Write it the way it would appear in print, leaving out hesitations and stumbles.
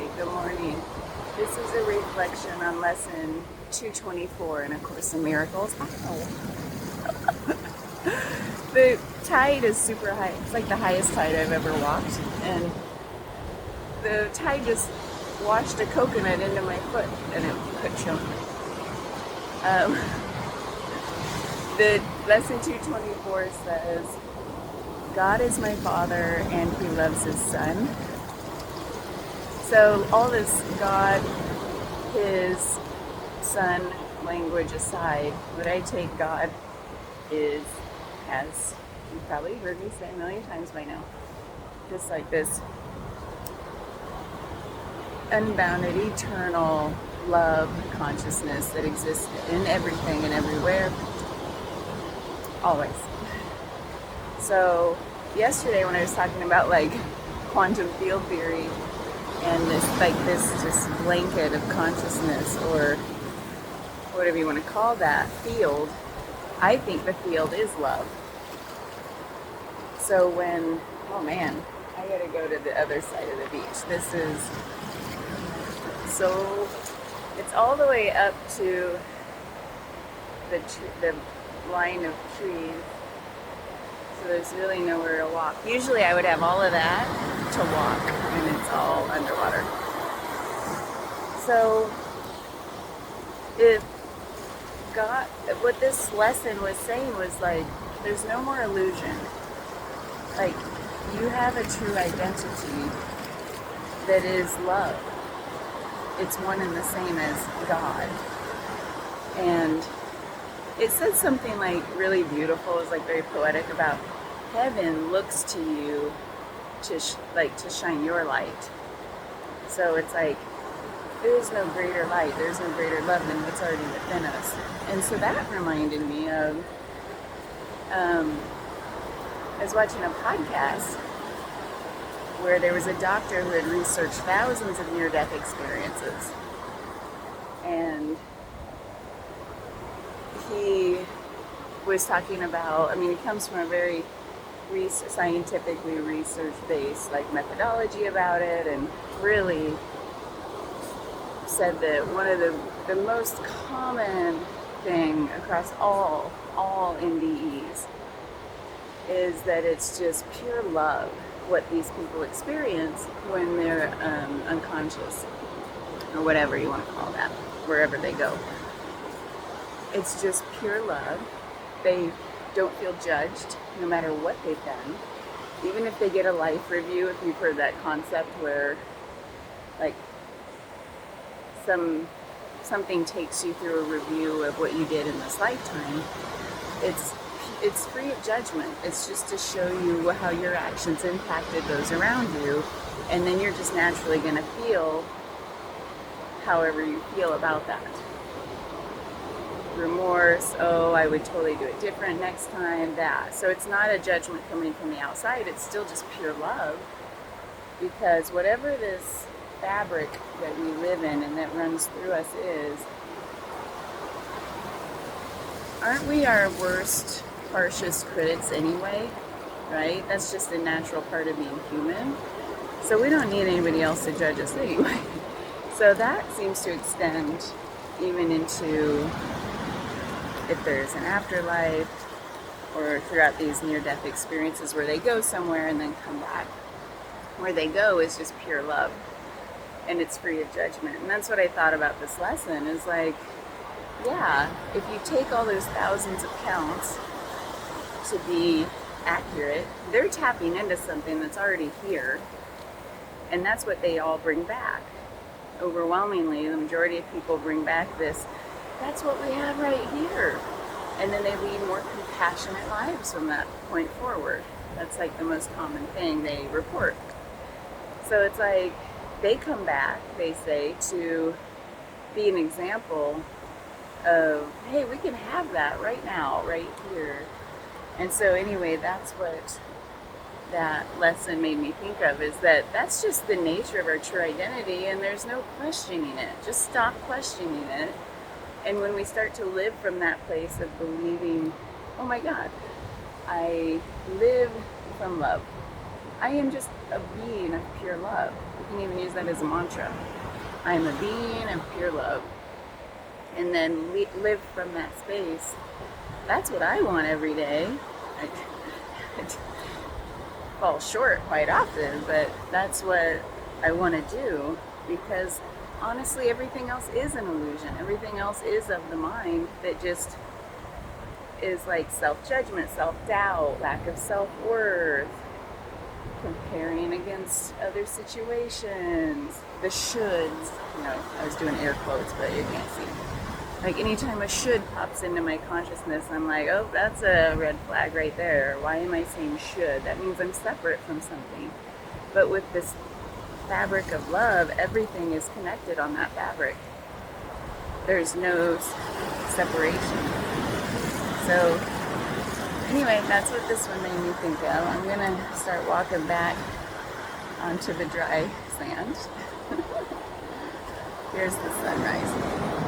Hi, good morning. This is a reflection on lesson 224 in A Course in Miracles. Ow. The tide is super high. It's like the highest tide I've ever walked. And the tide just washed a coconut into my foot and it could choke me. Um, the lesson 224 says, God is my Father and He loves His Son. So all this God, His Son language aside, what I take God is, as you've probably heard me say a million times by now, just like this unbounded, eternal love consciousness that exists in everything and everywhere, always. So yesterday when I was talking about like quantum field theory and this just blanket of consciousness, or whatever you want to call that field, I think the field is love. So when, oh man, I gotta go to the other side of the beach. This is so, it's all the way up to the line of trees. So there's really nowhere to walk. Usually I would have all of that to walk, and it's all underwater. So if God, what this lesson was saying was like, there's no more illusion. Like, you have a true identity that is love. It's one and the same as God. And it says something like really beautiful, it's like very poetic about heaven looks to you to shine your light. So it's like, there is no greater light, there's no greater love than what's already within us. And so that reminded me of, I was watching a podcast where there was a doctor who had researched thousands of near-death experiences. And he was talking about, he comes from a very scientifically research-based like methodology about it, and really said that one of the most common thing across all NDEs is that it's just pure love, what these people experience when they're unconscious, or whatever you want to call that, wherever they go. It's just pure love. They don't feel judged no matter what they've done. Even if they get a life review, if you've heard that concept where like something takes you through a review of what you did in this lifetime, it's free of judgment. It's just to show you how your actions impacted those around you, and then you're just naturally going to feel however you feel about that. Remorse, oh, I would totally do it different next time, that. So it's not a judgment coming from the outside, it's still just pure love, because whatever this fabric that we live in and that runs through us is, aren't we our worst, harshest critics anyway, right? That's just a natural part of being human. So we don't need anybody else to judge us anyway. So that seems to extend even into if there's an afterlife, or throughout these near-death experiences where they go somewhere and then come back. Where they go is just pure love, and it's free of judgment. And that's what I thought about this lesson, is like, yeah, if you take all those thousands of counts to be accurate, they're tapping into something that's already here, and that's what they all bring back. Overwhelmingly, the majority of people bring back this, that's what we have right here. And then they lead more compassionate lives from that point forward. That's like the most common thing they report. So it's like, they come back, they say, to be an example of, hey, we can have that right now, right here. And so anyway, that's what that lesson made me think of, is that that's just the nature of our true identity, and there's no questioning it. Just stop questioning it. And when we start to live from that place of believing, oh my God, I live from love. I am just a being of pure love. can even use that as a mantra. I am a being of pure love. And then live from that space. That's what I want every day. I fall short quite often, but that's what I want to do, because honestly, everything else is an illusion. Everything else is of the mind that just is like self-judgment, self-doubt, lack of self-worth, comparing against other situations, the shoulds. I was doing air quotes, but you can't see. Like anytime a should pops into my consciousness, I'm like, oh, that's a red flag right there. Why am I saying should? That means I'm separate from something. But with this fabric of love, everything is connected on that fabric. There's no separation. So anyway, that's what this one made me think of. I'm gonna start walking back onto the dry sand. Here's the sun rising.